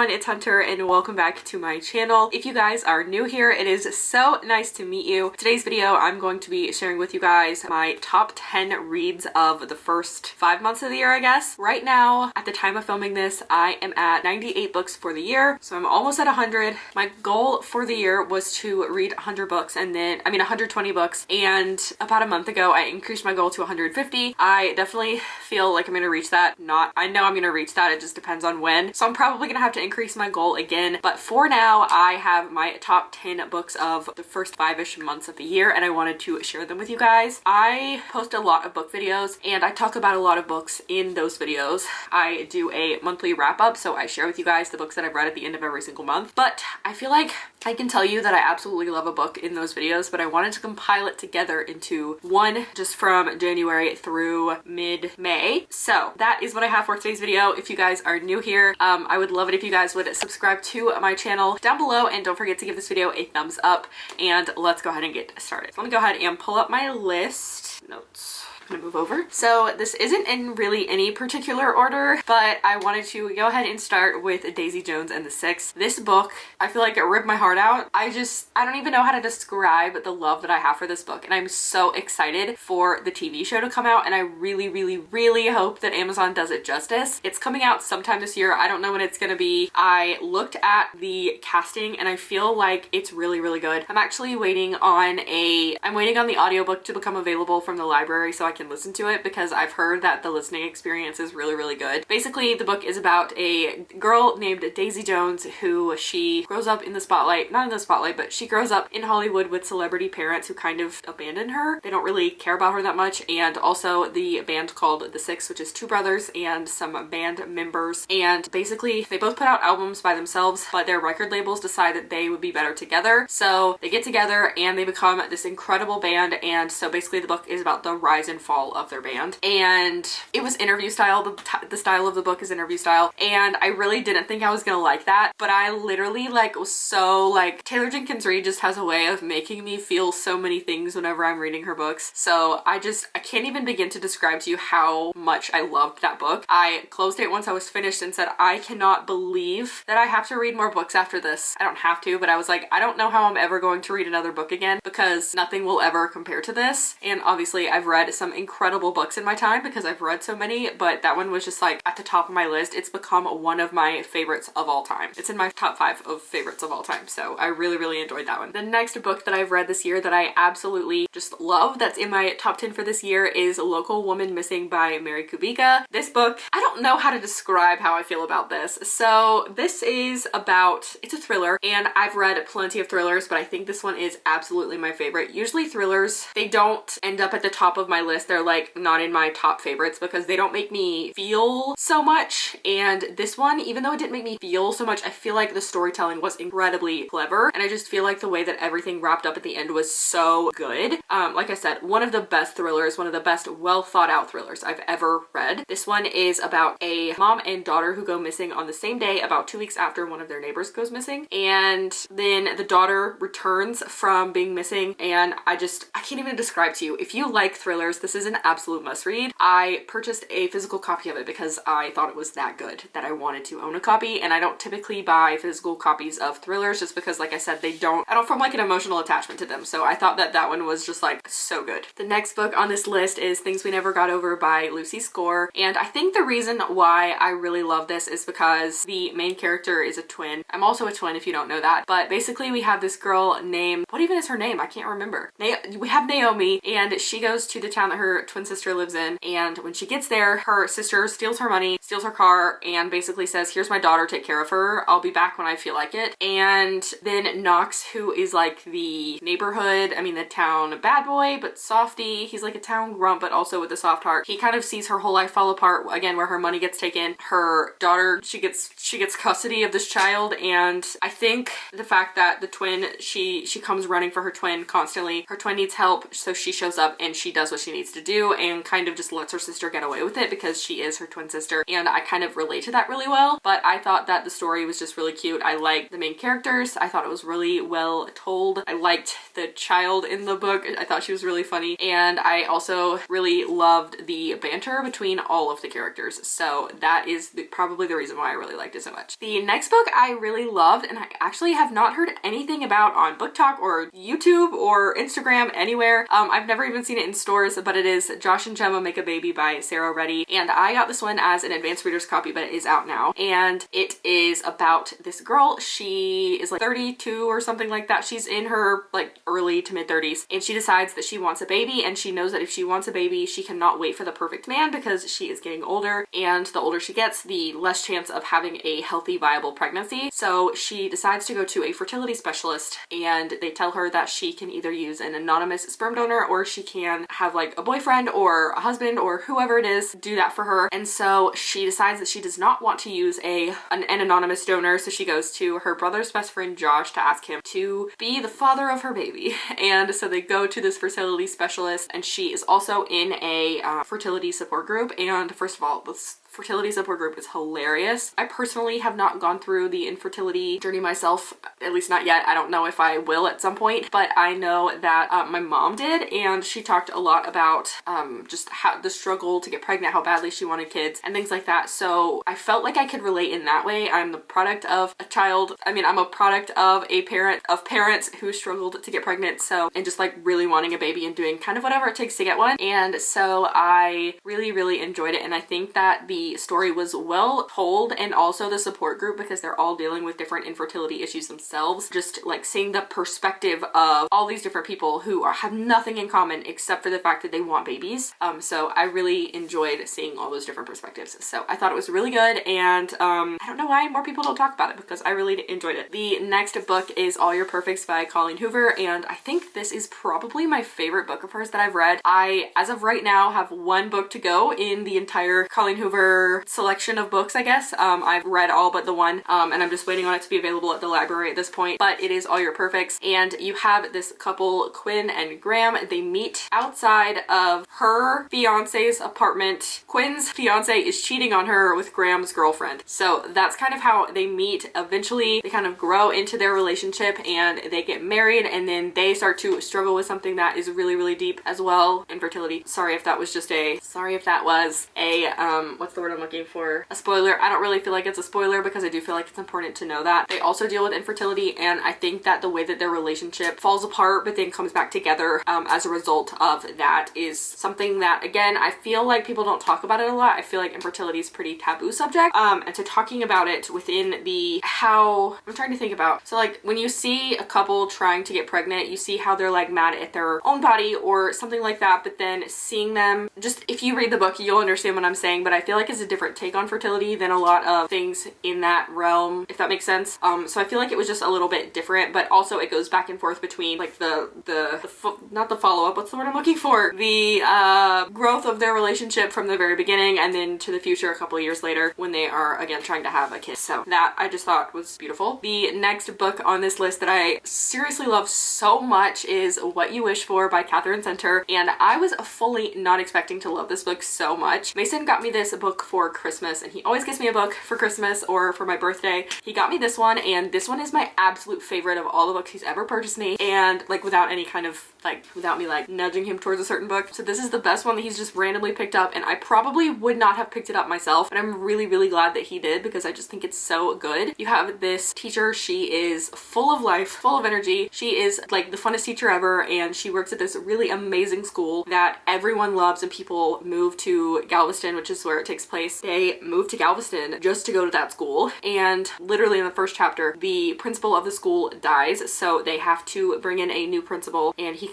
everyone, it's Hunter and welcome back to my channel. If you guys are new here, it is so nice to meet you. Today's video, I'm going to be sharing with you guys my top 10 reads of the first 5 months of the year, I guess. Right now, at the time of filming this, I am at 98 books for the year, so I'm almost at 100. My goal for the year was to read 100 books and then, 120 books, and about a month ago, I increased my goal to 150. I definitely feel like I'm gonna reach that. I know I'm gonna reach that, it just depends on when. So I'm probably gonna have to increase my goal again. But for now, I have my top 10 books of the first 5-ish months of the year, and I wanted to share them with you guys. I post a lot of book videos, and I talk about a lot of books in those videos. I do a monthly wrap-up, so I share with you guys the books that I've read at the end of every single month. But I feel like I can tell you that I absolutely love a book in those videos, but I wanted to compile it together into one just from January through mid-May. So that is what I have for today's video. If you guys are new here, I would love it if you guys would subscribe to my channel down below, and don't forget to give this video a thumbs up, and let's go ahead and get started. So let me go ahead and pull up my list. Notes. Gonna move over. So this isn't in really any particular order, but I wanted to go ahead and start with Daisy Jones and the Six. This book, I feel like it ripped my heart out. I don't even know how to describe the love that I have for this book, and I'm so excited for the TV show to come out, and I really hope that Amazon does it justice. It's coming out sometime this year. I don't know when it's gonna be. I looked at the casting and I feel like it's really good. I'm actually waiting on the audiobook to become available from the library so I can listen to it, because I've heard that the listening experience is really good. Basically, the book is about a girl named Daisy Jones who she grows up in the spotlight, not in the spotlight, but she grows up in Hollywood with celebrity parents who kind of abandon her. They don't really care about her that much, and also the band called The Six, which is two brothers and some band members, and basically they both put out albums by themselves, but their record labels decide that they would be better together, so they get together and they become this incredible band. And so basically the book is about the rise and fall of their band, and it was interview style. The style of the book is interview style, and I really didn't think I was gonna like that, but I literally was so Taylor Jenkins Reid just has a way of making me feel so many things whenever I'm reading her books. So I can't even begin to describe to you how much I loved that book. I closed it once I was finished and said, I cannot believe that I have to read more books after this. I don't have to, but I was like, I don't know how I'm ever going to read another book again, because nothing will ever compare to this. And obviously I've read some incredible books in my time because I've read so many, but that one was just at the top of my list. It's become one of my favorites of all time. It's in my top 5 of favorites of all time, so I really enjoyed that one. The next book that I've read this year that I absolutely just love, that's in my top 10 for this year, is Local Woman Missing by Mary Kubica. This book, I don't know how to describe how I feel about this. So this is it's a thriller, and I've read plenty of thrillers, but I think this one is absolutely my favorite. Usually thrillers, they don't end up at the top of my list. They're not in my top favorites because they don't make me feel so much, and this one, even though it didn't make me feel so much, I feel like the storytelling was incredibly clever, and I just feel like the way that everything wrapped up at the end was so good. Like I said, one of the best thrillers, one of the best well thought out thrillers I've ever read. This one is about a mom and daughter who go missing on the same day, about 2 weeks after one of their neighbors goes missing, and then the daughter returns from being missing, and I can't even describe to you. If you like thrillers, this is an absolute must read. I purchased a physical copy of it because I thought it was that good that I wanted to own a copy, and I don't typically buy physical copies of thrillers just because, like I said, I don't form an emotional attachment to them, so I thought that one was just so good. The next book on this list is Things We Never Got Over by Lucy Score, and I think the reason why I really love this is because the main character is a twin. I'm also a twin if you don't know that, but basically we have this girl named, what even is her name? I can't remember. We have Naomi, and she goes to the town that her twin sister lives in, and when she gets there, her sister steals her money, steals her car, and basically says, here's my daughter, take care of her, I'll be back when I feel like it. And then Knox, who is the neighborhood, the town bad boy, but softy, he's a town grump, but also with a soft heart. He kind of sees her whole life fall apart, again, where her money gets taken. Her daughter, she gets custody of this child, and I think the fact that the twin, she comes running for her twin constantly. Her twin needs help, so she shows up and she does what she needs to do and kind of just lets her sister get away with it because she is her twin sister, and I kind of relate to that really well. But I thought that the story was just really cute. I liked the main characters. I thought it was really well told. I liked the child in the book. I thought she was really funny, and I also really loved the banter between all of the characters. So that is probably the reason why I really liked it so much. The next book I really loved, and I actually have not heard anything about on Book Talk or YouTube or Instagram anywhere. I've never even seen it in stores, but it is Josh and Gemma Make a Baby by Sarah Reddy, and I got this one as an advanced reader's copy, but it is out now. And it is about this girl. She is like 32 or something like that. She's in her like early to mid 30s, and she decides that she wants a baby, and she knows that if she wants a baby, she cannot wait for the perfect man because she is getting older, and the older she gets, the less chance of having a healthy, viable pregnancy. So she decides to go to a fertility specialist, and they tell her that she can either use an anonymous sperm donor, or she can have like a boyfriend or a husband or whoever it is do that for her. And so she decides that she does not want to use an anonymous donor, so she goes to her brother's best friend Josh to ask him to be the father of her baby. And so they go to this fertility specialist, and she is also in a fertility support group. And first of all, this fertility support group is hilarious. I personally have not gone through the infertility journey myself, at least not yet. I don't know if I will at some point, but I know that my mom did, and she talked a lot about just how the struggle to get pregnant, how badly she wanted kids and things like that. So I felt like I could relate in that way. I'm the product of a child. I mean, I'm a product of parents who struggled to get pregnant. So, and just like really wanting a baby and doing kind of whatever it takes to get one. And so I really, really enjoyed it. And I think that the story was well told, and also the support group, because they're all dealing with different infertility issues themselves. Just like seeing the perspective of all these different people who have nothing in common except for the fact that they want babies. So I really enjoyed seeing all those different perspectives. So I thought it was really good, and I don't know why more people don't talk about it, because I really enjoyed it. The next book is All Your Perfects by Colleen Hoover, and I think this is probably my favorite book of hers that I've read. I, as of right now, have one book to go in the entire Colleen Hoover selection of books, I guess. I've read all but the one, and I'm just waiting on it to be available at the library at this point, but it is All Your Perfects. And you have this couple, Quinn and Graham. They meet outside of her fiance's apartment. Quinn's fiance is cheating on her with Graham's girlfriend. So that's kind of how they meet. Eventually, they kind of grow into their relationship, and they get married, and then they start to struggle with something that is really, really deep as well, infertility. Sorry if that was a, what's the word I'm looking for? A spoiler. I don't really feel like it's a spoiler, because I do feel like it's important to know that. They also deal with infertility, and I think that the way that their relationship falls apart but then comes back together as a result of that is something that, again, I feel like people don't talk about it a lot. I feel like infertility is a pretty taboo subject. And so talking about it within the how, I'm trying to think about, so like when you see a couple trying to get pregnant, you see how they're like mad at their own body or something like that, but then seeing them, just if you read the book, you'll understand what I'm saying, but I feel like it's a different take on fertility than a lot of things in that realm, if that makes sense. So I feel like it was just a little bit different, but also it goes back and forth between like not the follow-up, what's the word I'm looking for? The growth of their relationship from the very beginning, and then to the future a couple of years later when they are again trying to have a kid. So that I just thought was beautiful. The next book on this list that I seriously love so much is What You Wish For by Catherine Center, and I was fully not expecting to love this book so much. Mason got me this book for Christmas, and he always gets me a book for Christmas or for my birthday. He got me this one, and this one is my absolute favorite of all the books he's ever purchased me, and like without any kind of without me like nudging him towards a certain book. So this is the best one that he's just randomly picked up, and I probably would not have picked it up myself, but I'm really, really glad that he did, because I just think it's so good. You have this teacher. She is full of life, full of energy. She is like the funnest teacher ever, and she works at this really amazing school that everyone loves, and people move to Galveston, which is where it takes place. They move to Galveston just to go to that school, and literally in the first chapter, the principal of the school dies, so they have to bring in a new principal, and he's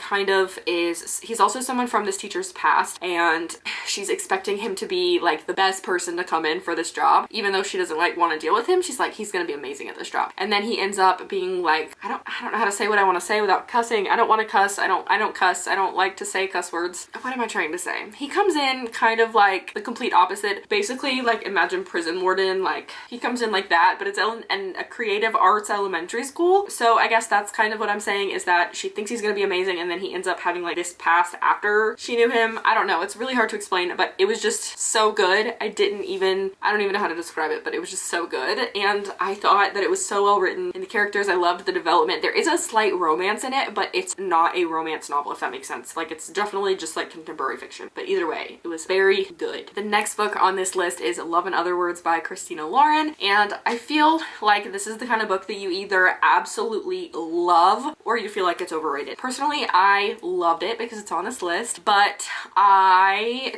also someone from this teacher's past, and she's expecting him to be like the best person to come in for this job, even though she doesn't like want to deal with him. She's like, he's gonna be amazing at this job. And then he ends up being like, I don't know how to say what I want to say without cussing. I don't want to cuss. I don't cuss. I don't like to say cuss words. What am I trying to say? He comes in kind of like the complete opposite Basically, like, imagine prison warden, like, he comes in like that, but it's in a creative arts elementary school. So I guess that's kind of what I'm saying, is that she thinks he's gonna be amazing, and then he ends up having like this past after she knew him. I don't know, it's really hard to explain, but it was just so good. I don't even know how to describe it, but it was just so good, and I thought that it was so well written, and the characters, I loved the development. There is a slight romance in it, but it's not a romance novel, if that makes sense. Like, it's definitely just like contemporary fiction, but either way, it was very good. The next book on this list is Love and Other Words by Christina Lauren, and I feel like this is the kind of book that you either absolutely love or you feel like it's overrated. Personally, I loved it because it's on this list, but I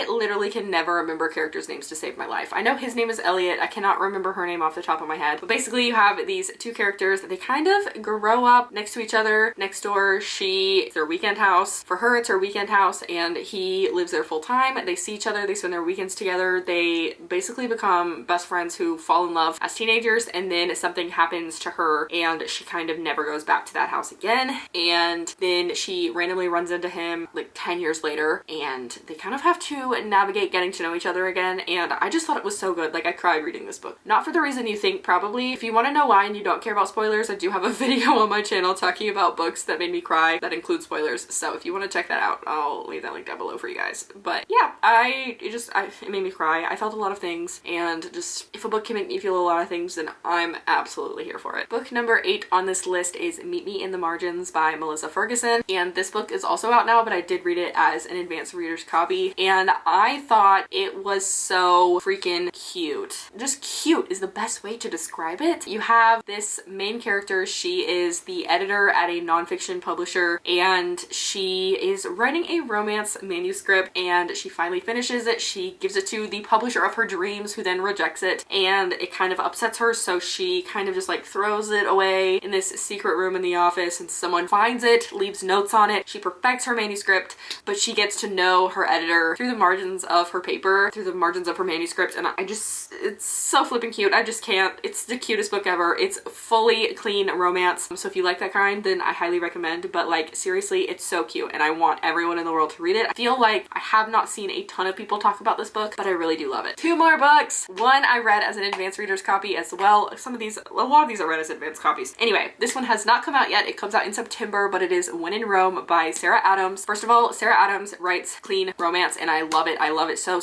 literally can never remember characters' names to save my life. I know his name is Elliot. I cannot remember her name off the top of my head, but basically you have these two characters that they kind of grow up next to each other. Next door, it's their weekend house. For her, it's her weekend house, and he lives there full time. They see each other, they spend their weekends together. They basically become best friends who fall in love as teenagers, and then something happens to her and she kind of never goes back to that house again. And then she randomly runs into him like 10 years later, and they kind of have to navigate getting to know each other again. And I just thought it was so good. Like, I cried reading this book. Not for the reason you think, probably. If you want to know why and you don't care about spoilers, I do have a video on my channel talking about books that made me cry that include spoilers. So if you want to check that out, I'll leave that link down below for you guys. But yeah, it made me cry. I felt a lot of things, and just if a book can make me feel a lot of things, then I'm absolutely here for it. Book number 8 on this list is Meet Me in the Margins by Melissa Ferguson, and this book is also out now, but I did read it as an advanced reader's copy, and I thought it was so freaking cute. Just cute is the best way to describe it. You have this main character. She is the editor at a nonfiction publisher, and she is writing a romance manuscript, and she finally finishes it. She gives it to the publisher of her dreams, who then rejects it, and it kind of upsets her, so she kind of just like throws it away in this secret room in the office, and someone finds it, leaves notes on it. She perfects her manuscript, but she gets to know her editor through the margins of her paper, through the margins of her manuscript, and it's so flipping cute. I just can't. It's the cutest book ever. It's fully clean romance, so if you like that kind, then I highly recommend. But like, seriously, it's so cute, and I want everyone in the world to read it. I feel like I have not seen a ton of people talk about this book, but I really do love it. 2 more books. One I read as an advanced reader's copy as well. A lot of these I read as advanced copies. Anyway, this one has not come out yet. It comes out in September, but it is When in Rome by Sarah Adams. First of all, Sarah Adams writes clean romance, and I love it. I love it so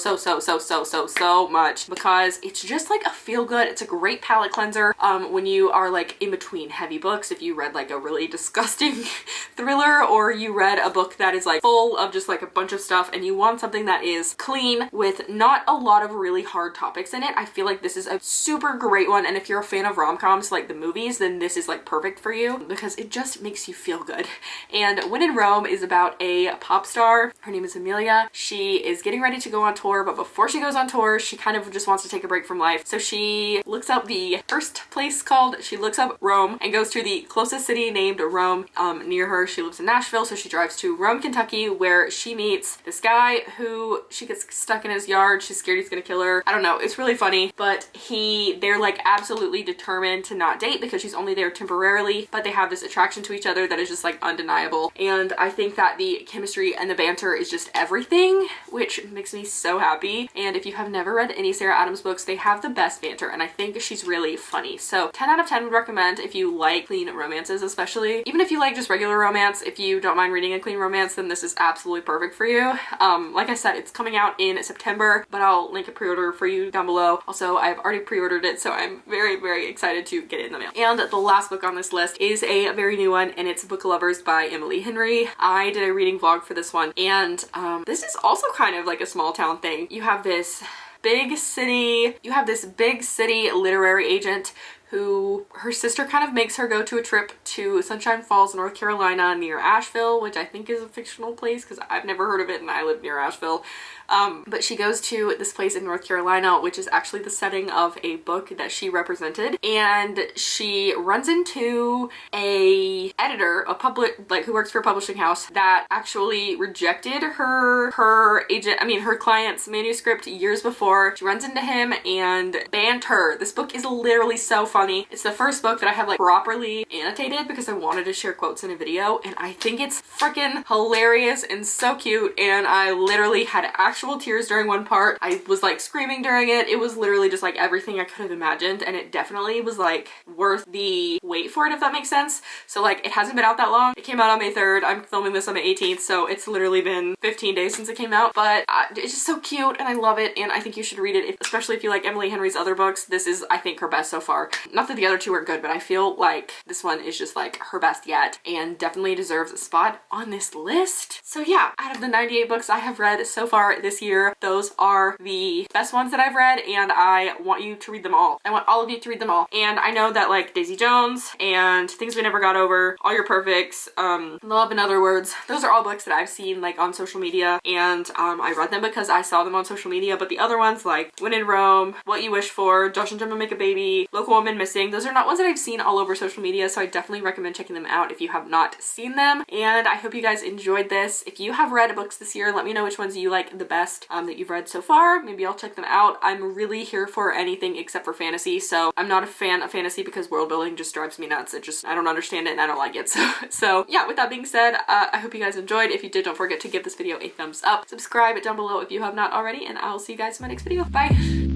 much, because it's just like a feel good. It's a great palate cleanser when you are like in between heavy books. If you read like a really disgusting thriller, or you read a book that is like full of just like a bunch of stuff, and you want something that is clean with not a lot of really hard topics in it, I feel like this is a super great one. And if you're a fan of rom-coms like the movies, then this is like perfect for you, because it just makes you feel good. And When in Rome is about a pop star. Her name is Amelia. She is getting ready to go on tour, but before she goes on tour, she kind of just wants to take a break from life. So she looks up the first place she looks up Rome, and goes to the closest city named Rome near her. She lives in Nashville, so she drives to Rome, Kentucky, where she meets this guy who she gets stuck in his yard. She's scared he's gonna kill her. I don't know, it's really funny, but they're like absolutely determined to not date because she's only there temporarily, but they have this attraction to each other that is just like undeniable. And I think that the chemistry and the banter is just everything, which makes me so happy. And if you have never read any Sarah Adams books, they have the best banter, and I think she's really funny. So 10 out of 10 would recommend if you like clean romances, especially. Even if you like just regular romance, if you don't mind reading a clean romance, then this is absolutely perfect for you. Like I said, it's coming out in September, but I'll link a pre-order for you down below. Also, I've already pre-ordered it, so I'm very, very excited to get it in the mail. And the last book on this list is a very new one, and it's Book Lovers by Emily Henry. I did a reading vlog for this one, and this is also kind of like a small town thing. You have this big city literary agent who her sister kind of makes her go to a trip to Sunshine Falls, North Carolina, near Asheville, which I think is a fictional place because I've never heard of it and I live near Asheville. But she goes to this place in North Carolina, which is actually the setting of a book that she represented, and she runs into a editor, who works for a publishing house, that actually rejected her client's manuscript years before. She runs into him and banned her. This book is literally so fun. funny. It's the first book that I have like properly annotated because I wanted to share quotes in a video, and I think it's freaking hilarious and so cute, and I literally had actual tears during one part. I was like screaming during it. It was literally just like everything I could have imagined, and it definitely was like worth the wait for it, if that makes sense. So like it hasn't been out that long. It came out on May 3rd. I'm filming this on May 18th, so it's literally been 15 days since it came out, but it's just so cute and I love it, and I think you should read it, especially if you like Emily Henry's other books. This is, I think, her best so far. Not that the other two are good, but I feel like this one is just like her best yet and definitely deserves a spot on this list. So yeah, out of the 98 books I have read so far this year, those are the best ones that I've read, and I want you to read them all. I want all of you to read them all. And I know that like Daisy Jones and Things We Never Got Over, All Your Perfects, Love in Other Words, those are all books that I've seen like on social media, and I read them because I saw them on social media. But the other ones like When in Rome, What You Wish For, Josh and Gemma Make a Baby, Local Woman Missing, those are not ones that I've seen all over social media, so I definitely recommend checking them out if you have not seen them. And I hope you guys enjoyed this. If you have read books this year, let me know which ones you like the best that you've read so far. Maybe I'll check them out. I'm really here for anything except for fantasy, so I'm not a fan of fantasy because world building just drives me nuts. I don't understand it and I don't like it. So yeah, with that being said, I hope you guys enjoyed. If you did, don't forget to give this video a thumbs up. Subscribe down below if you have not already, and I'll see you guys in my next video. Bye!